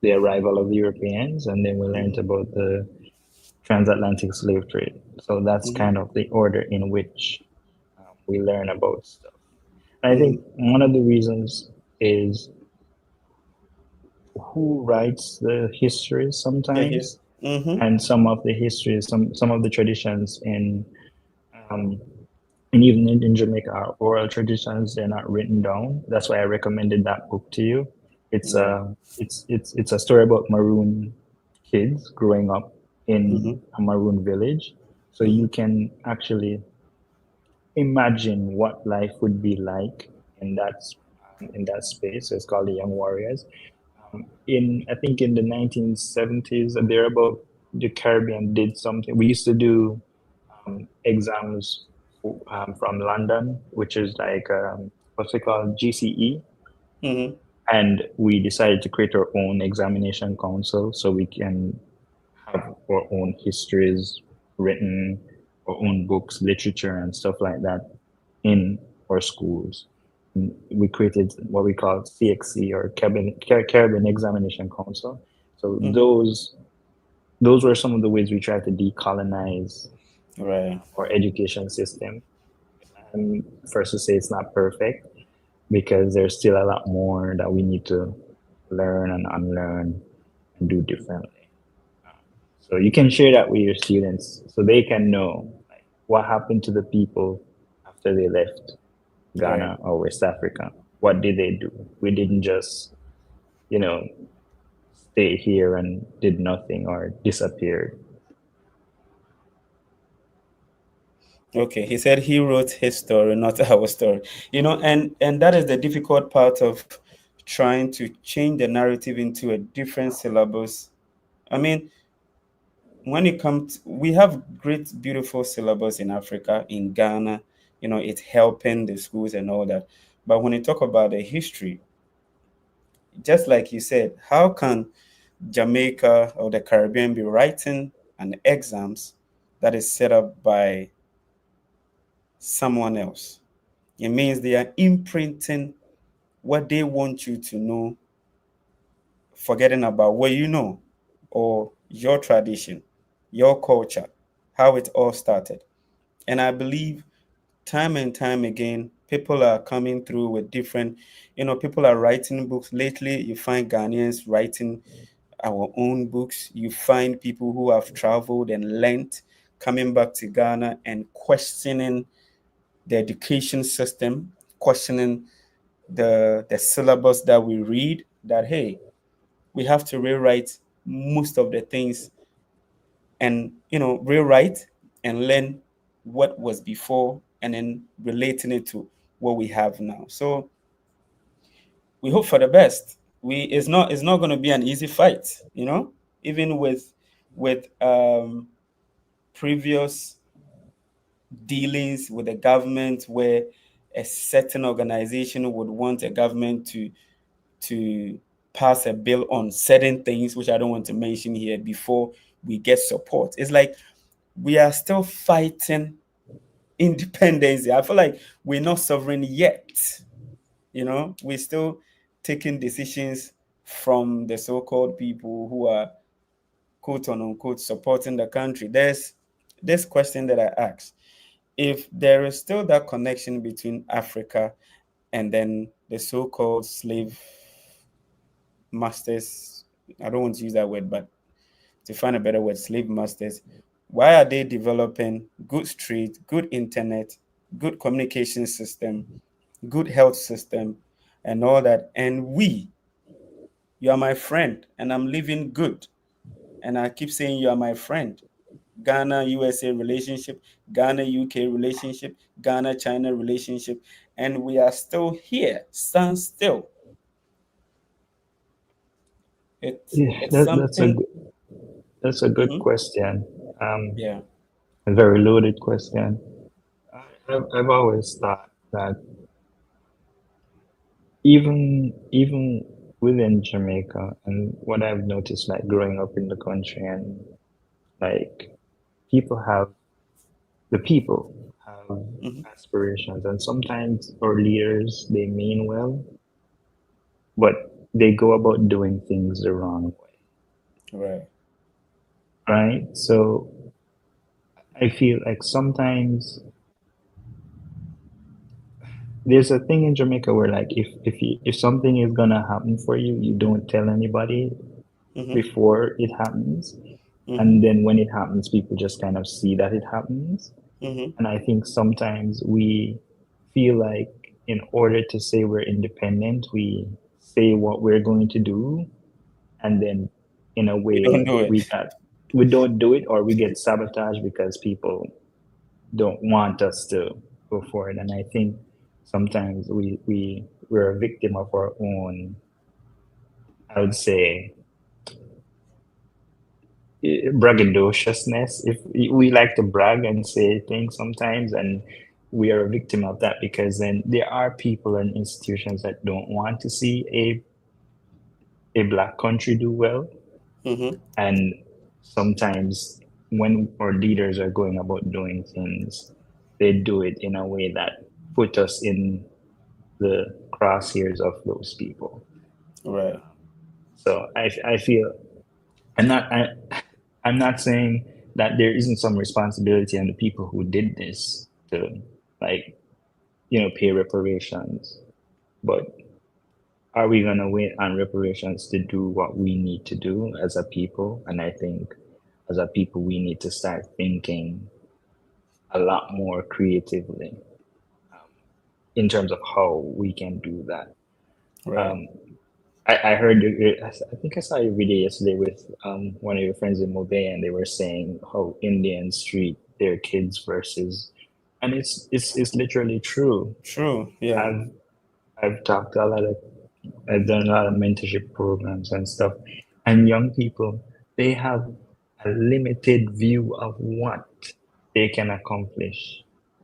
the arrival of the Europeans, and then we learned mhm, about the transatlantic slave trade. So that's mhm, kind of the order in which we learn about stuff. And I think mhm. one of the reasons is who writes the histories The his. sometimes, Mhm, and some of the histories, some of the traditions um, and even in Jamaica are oral traditions. They're not written down. That's why I recommended that book to you. It's yeah. it's a story about Maroon kids growing up in Mhm, a Maroon village, so mhm, you can actually imagine what life would be like in that space. So it's called the Young Warriors. In I think in the 1970s, there about the Caribbean did something. We used to do exams from London, which is like what's it called, GCE, mhm, and we decided to create our own examination council so we can have our own histories written, our own books, literature, and stuff like that in our schools. We created what we call CXC, or Caribbean Examination Council. So mhm. those were some of the ways we tried to decolonize Right. our education system. And first to say it's not perfect because there's still a lot more that we need to learn and unlearn and do differently. So you can share that with your students so they can know like what happened to the people after they left Right. Ghana or West Africa. What did they do? We didn't just, you know, stay here and did nothing or disappeared. Okay. He said he wrote his story, not our story. And that is the difficult part of trying to change the narrative into a different syllabus. I mean, when it comes, we have great, beautiful syllabus in Africa, in Ghana. It's helping the schools and all that. But when you talk about the history, just like you said, how can Jamaica or the Caribbean be writing an exams that is set up by someone else? It means they are imprinting what they want you to know, forgetting about what you know or your tradition, your culture, how it all started. And I believe time and time again, people are coming through with different, people are writing books. Lately, you find Ghanaians writing our own books. You find people who have traveled and learned, coming back to Ghana and questioning the education system, questioning the syllabus that we read, that hey, we have to rewrite most of the things, and rewrite and learn what was before, and then relating it to what we have now. So we hope for the best. It's not going to be an easy fight, even with previous dealings with the government, where a certain organization would want a government to pass a bill on certain things, which I don't want to mention here, before we get support. It's like we are still fighting independence. I feel like we're not sovereign yet. We're still taking decisions from the so-called people who are quote unquote supporting the country. There's this question that I asked: if there is still that connection between Africa and then the so-called slave masters, I don't want to use that word, but to find a better word, slave masters, why are they developing good street, good internet, good communication system, good health system, and all that? And you are my friend, and I'm living good. And I keep saying you are my friend. Ghana USA relationship, Ghana UK relationship, Ghana China relationship, and we are still here, stand still. Yeah, It's something. that's a good Mhm. question. Yeah. A very loaded question. I've always thought that even within Jamaica, and what I've noticed, like growing up in the country, and like people have the people have Hmm. aspirations, and sometimes our leaders, they mean well, but they go about doing things the wrong way, Right. right? So I feel like sometimes there's a thing in Jamaica where, like, if something is gonna happen for you, you don't tell anybody Hmm. before it happens, Hmm. and then when it happens, people just kind of see that it happens. Hmm. And I think sometimes we feel like in order to say we're independent, we say what we're going to do, and then in a We way don't do it. we don't do it, or we get sabotaged because people don't want us to go forward. And I think sometimes we're a victim of our own, I would say, braggadociousness. If we like to brag and say things sometimes, and we are a victim of that, because then there are people and institutions that don't want to see a black country do well. Hmm. And sometimes when our leaders are going about doing things, they do it in a way that put us in the crosshairs of those people. Right. So I feel I'm not I, I'm not saying that there isn't some responsibility on the people who did this to, like, pay reparations, but are we gonna wait on reparations to do what we need to do as a people? And I think as a people we need to start thinking a lot more creatively in terms of how we can do that. Right. Um, I heard, I think I saw a video yesterday with one of your friends in Mobay, and they were saying how Indians treat their kids versus, and it's literally true. True. Yeah. I've I've talked to a lot of, I've done a lot of mentorship programs and stuff, and young people, they have a limited view of what they can accomplish.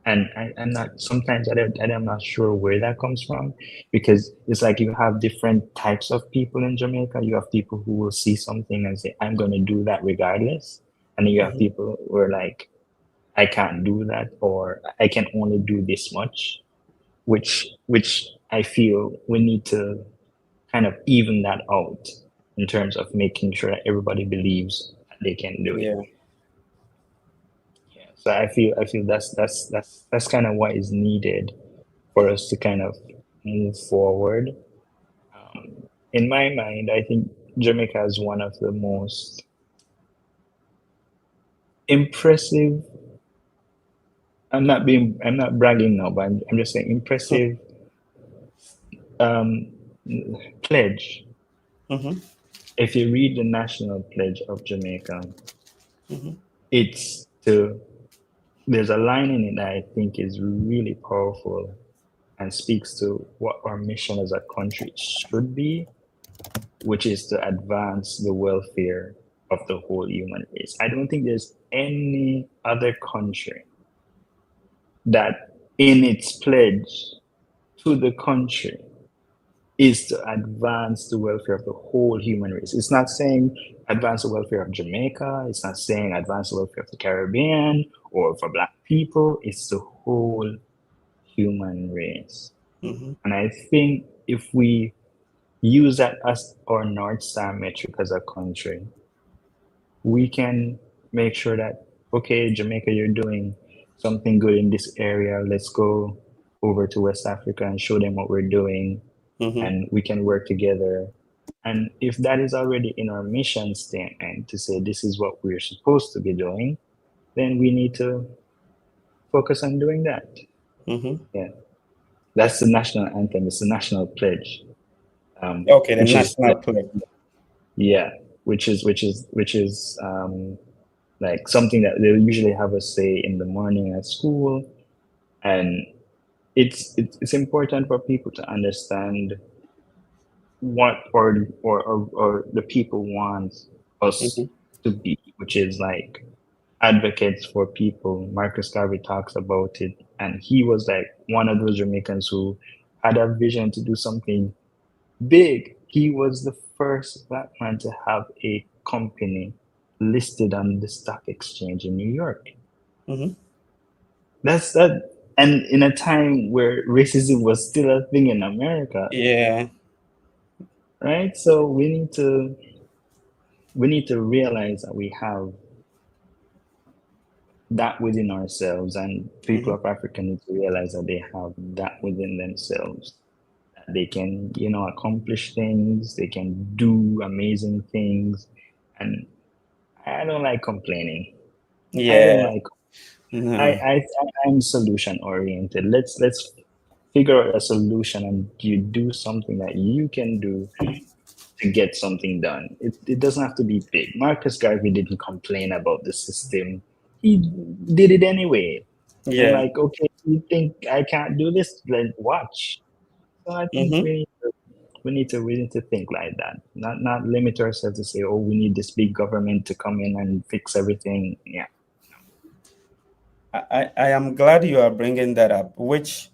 And I'm not, sometimes I'm not sure where that comes from, because it's like you have different types of people in Jamaica. You have people who will see something and say, I'm going to do that regardless. And then you have Hmm. people who are like, I can't do that, or I can only do this much, which I feel we need to kind of even that out in terms of making sure that everybody believes that they can do it. Yeah. Yeah. So I feel that's kind of what is needed for us to kind of move forward. In my mind, I think Jamaica has one of the most impressive. I'm not bragging now, but I'm just saying impressive um, pledge. Mm-hmm. If you read the national pledge of Jamaica, Mm-hmm. it's to there's a line in it that I think is really powerful and speaks to what our mission as a country should be, which is to advance the welfare of the whole human race. I don't think there's any other country that, in its pledge to the country, is to advance the welfare of the whole human race. It's not saying advance the welfare of Jamaica, it's not saying advance the welfare of the Caribbean or for Black people, it's the whole human race. Mm-hmm. And I think if we use that as our North Star metric as a country, we can make sure that, okay, Jamaica, you're doing something good in this area. Let's go over to West Africa and show them what we're doing, Mm-hmm. and we can work together. And if that is already in our mission statement to say this is what we're supposed to be doing, then we need to focus on doing that. Mm-hmm. Yeah, that's the national anthem. It's the national pledge, Okay, the which is national play. yeah, which is like something that they usually have us say in the morning at school, and it's important for people to understand what or the people want us Mm-hmm. to be, which is like advocates for people. Marcus Garvey talks about it, and he was like one of those Jamaicans who had a vision to do something big. He was the first Black man to have a company listed on the stock exchange in New York. Mm-hmm. That's that. And in a time where racism was still a thing in America, Yeah. right? So we need to realize that we have that within ourselves, and people Mm-hmm. of Africa need to realize that they have that within themselves. That they can, accomplish things, they can do amazing things. And I don't like complaining. I don't Yeah. like No. I'm solution oriented. Let's figure out a solution and you do something that you can do to get something done. It doesn't have to be big. Marcus Garvey didn't complain about the system. He did it anyway. And Yeah. like, okay, you think I can't do this? Then watch. So I think Mm-hmm. we need to think like that. Not limit ourselves to say, oh, we need this big government to come in and fix everything. Yeah. I am glad you are bringing that up, which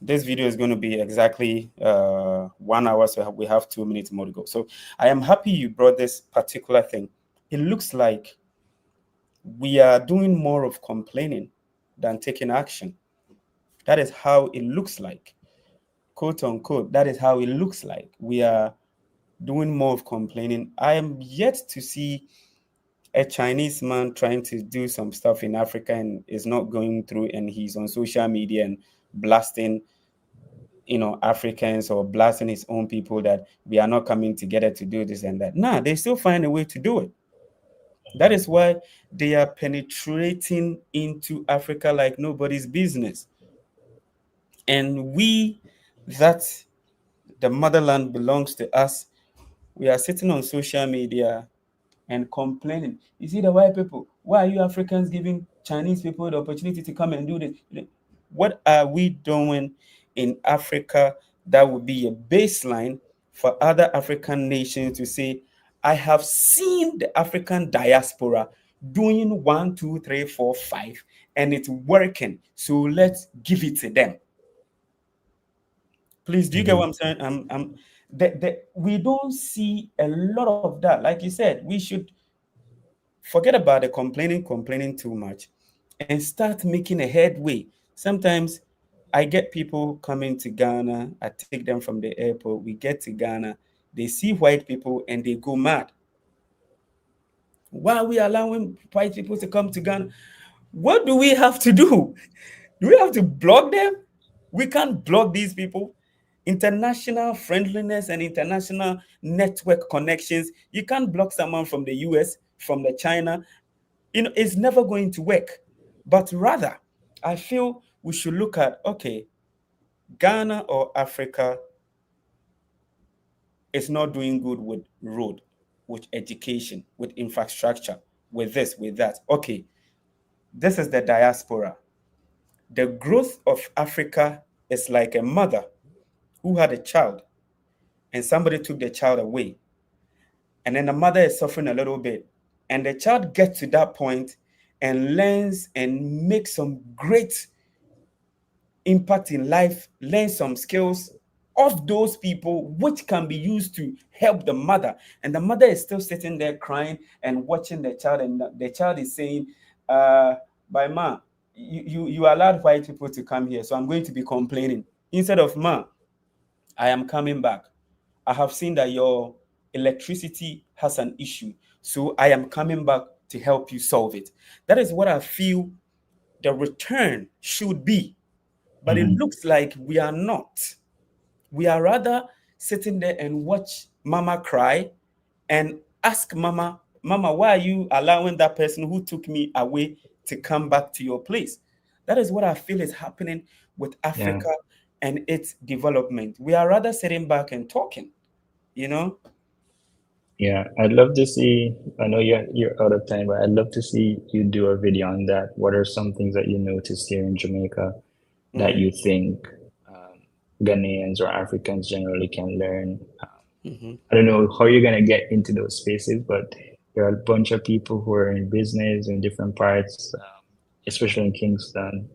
this video is going to be exactly 1 hour, so we have 2 minutes more to go. So I am happy you brought this particular thing. It looks like we are doing more of complaining than taking action. That is how it looks like, quote unquote. That is how it looks like. We are doing more of complaining. I am yet to see a Chinese man trying to do some stuff in Africa and is not going through, and he's on social media and blasting, Africans, or blasting his own people that we are not coming together to do this and that. Nah, they still find a way to do it. That is why they are penetrating into Africa like nobody's business. And we, that the motherland belongs to us, we are sitting on social media and complaining. You see the white people, why are you Africans giving Chinese people the opportunity to come and do this? What are we doing in Africa that would be a baseline for other African nations to say, I have seen the African diaspora doing 1, 2, 3, 4, 5, and it's working. So let's give it to them. Please, do you get what Mhm. I'm saying? We don't see a lot of that. Like you said, we should forget about the complaining too much, and start making a headway. Sometimes I get people coming to Ghana, I take them from the airport, we get to Ghana, they see white people and they go mad. Why are we allowing white people to come to Ghana? What do? We have to block them? We can't block these people. international friendliness and international network connections. You can't block someone from the US, from the China. It's never going to work. But rather, I feel we should look at, okay, Ghana or Africa is not doing good with road, with education, with infrastructure, with this, with that. Okay, this is the diaspora. The growth of Africa is like a mother who had a child and somebody took the child away. And then the mother is suffering a little bit. And the child gets to that point and learns and makes some great impact in life, learn some skills of those people which can be used to help the mother. And the mother is still sitting there crying and watching the child, and the child is saying, by ma, you allowed white people to come here, so I'm going to be complaining. Instead of, ma, I am coming back. I have seen that your electricity has an issue, so I am coming back to help you solve it. That is what I feel the return should be. But it Mm-hmm. looks like we are not. We are rather sitting there and watch mama cry and ask mama, mama, why are you allowing that person who took me away to come back to your place? That is what I feel is happening with Yeah. Africa and its development. We are rather sitting back and talking, you know? Yeah, I'd love to see. I know you're out of time, but I'd love to see you do a video on that. What are some things that you noticed here in Jamaica that Mm-hmm, you think Ghanaians or Africans generally can learn? mm-hmm, I don't know how you're gonna get into those spaces, but there are a bunch of people who are in business in different parts, especially in Kingston.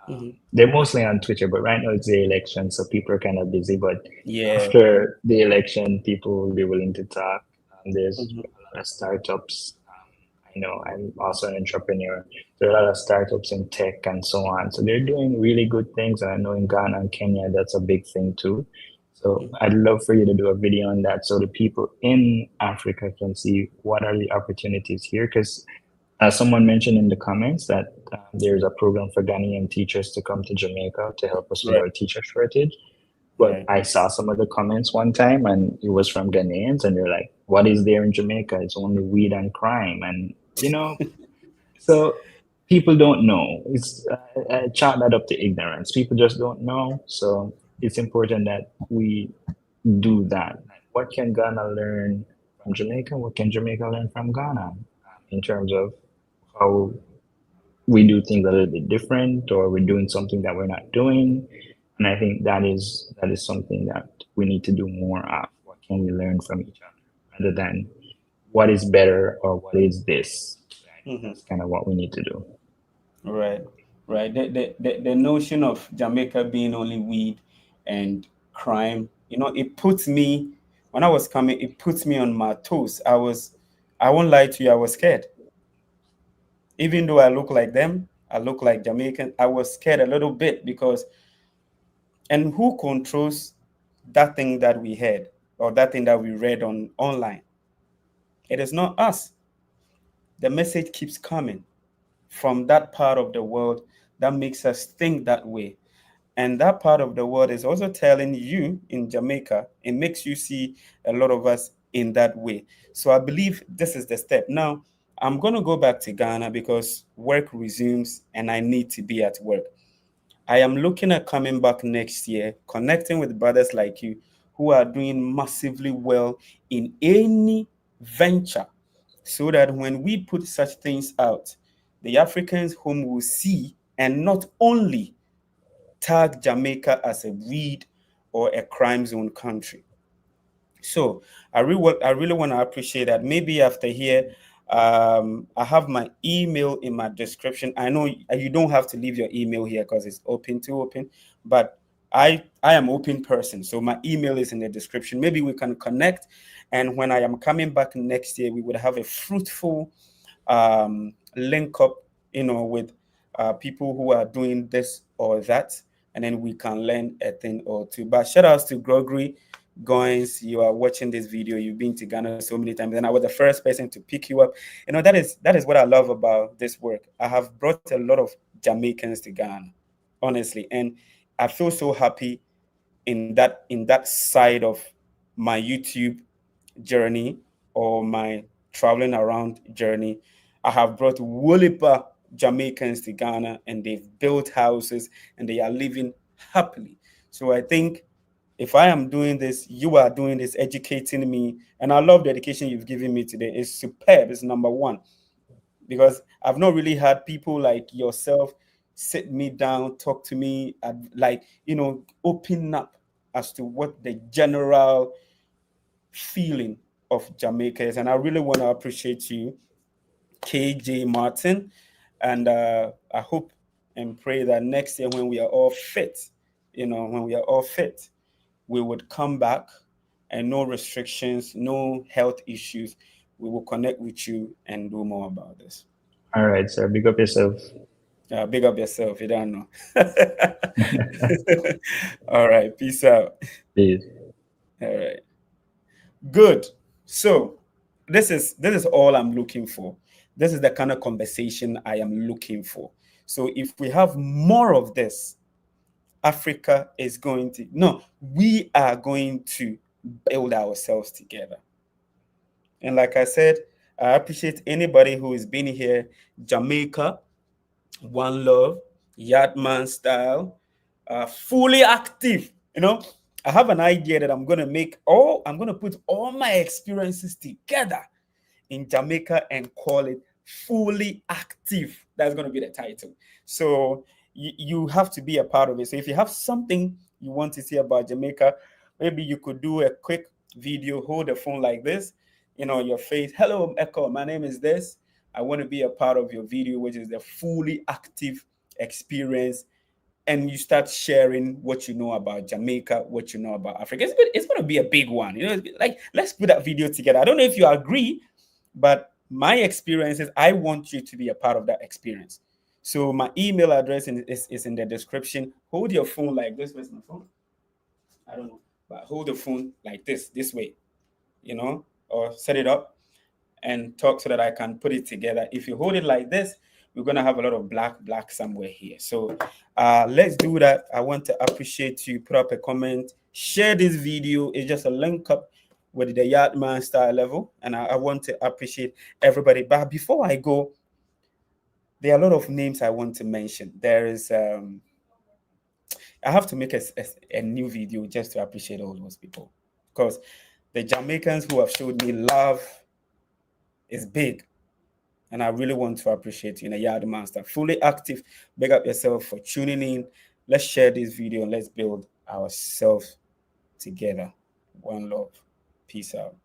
mm-hmm. They're mostly on Twitter, but right now it's the election, so people are kind of busy. But Yeah. after the election, people will be willing to talk. There's Mm-hmm, a lot of startups. I know I'm also an entrepreneur. There are a lot of startups in tech and so on. So they're doing really good things. And I know in Ghana and Kenya, that's a big thing too. So mm-hmm. I'd love for you to do a video on that so the people in Africa can see what are the opportunities here. Because as someone mentioned in the comments that there's a program for Ghanaian teachers to come to Jamaica to help us with Right, our teacher shortage. But right. I saw some of the comments one time and it was from Ghanaians and they're like, what is there in Jamaica? It's only weed and crime. And, so people don't know. It's I chalk that up to ignorance. People just don't know. So it's important that we do that. What can Ghana learn from Jamaica? What can Jamaica learn from Ghana in terms of how we do things a little bit different, or we're doing something that we're not doing? And I think that is something that we need to do more of. What can we learn from each other, rather than what is better or what is this? I think Mm-hmm. that's kind of what we need to do. Right, right. The notion of Jamaica being only weed and crime, it puts me, when I was coming, it puts me on my toes. I won't lie to you, I was scared. Even though I look like them, I look like Jamaican, I was scared a little bit because, and who controls that thing that we heard or that thing that we read on online? It is not us. The message keeps coming from that part of the world that makes us think that way. And that part of the world is also telling you in Jamaica, it makes you see a lot of us in that way. So I believe this is the step. Now, I'm going to go back to Ghana because work resumes and I need to be at work. I am looking at coming back next year, connecting with brothers like you who are doing massively well in any venture, so that when we put such things out, the Africans whom will see and not only tag Jamaica as a weed or a crime zone country. So I really want to appreciate that. Maybe after here, I have my email in my description. I know you don't have to leave your email here because it's open to open, but I am open person, so my email is in the description. Maybe we can connect, and when I am coming back next year, we would have a fruitful link up, with people who are doing this or that, and then we can learn a thing or two. But shout outs to Gregory Goins. You are watching this video. You've been to Ghana so many times, and I was the first person to pick you up. That is what I love about this work. I have brought a lot of Jamaicans to Ghana, honestly, and I feel so happy in that side of my YouTube journey or my traveling around journey. I have brought Woolipa Jamaicans to Ghana, and they've built houses and they are living happily. So I think if I am doing this, you are doing this, educating me, and I love the education you've given me today. It's superb. It's number one, because I've not really had people like yourself sit me down, talk to me, like, open up as to what the general feeling of Jamaica is. And I really want to appreciate you, KJ Martin. And I hope and pray that next year, when we are all fit, when we are all fit, we would come back, and no restrictions, no health issues. We will connect with you and do more about this. All right, sir. Big up yourself. Big up yourself. You don't know. All right. Peace out. Peace. All right. Good. So this is all I'm looking for. This is the kind of conversation I am looking for. So if we have more of this, Africa is going to no, we are going to build ourselves together. And like I said, I appreciate anybody who has been here. Jamaica, One Love, Yardman style, fully active. I have an idea that I'm gonna put all my experiences together in Jamaica and call it Fully Active. That's going to be the title. So you have to be a part of it. So if you have something you want to see about Jamaica, maybe you could do a quick video, hold the phone like this, your face. Hello, Echo. My name is this. I want to be a part of your video, which is the Fully Active experience, and you start sharing what you know about Jamaica, what you know about Africa. It's going to be a big one. Like, let's put that video together. I don't know if you agree, but my experiences, I want you to be a part of that experience. So my email address is in the description. Hold your phone like this. Where's my phone? I don't know. But hold the phone like this way, or set it up and talk so that I can put it together. If you hold it like this, we're gonna have a lot of black somewhere here. So let's do that. I want to appreciate you. Put up a comment, share this video. It's just a link up with the Yardman style level, and I want to appreciate everybody. But before I go, there are a lot of names I want to mention. There is I have to make a new video just to appreciate all those people, because the Jamaicans who have showed me love is big. And I really want to appreciate you in a Yard Master. Fully active. Big up yourself for tuning in. Let's share this video and let's build ourselves together. One love. Peace out.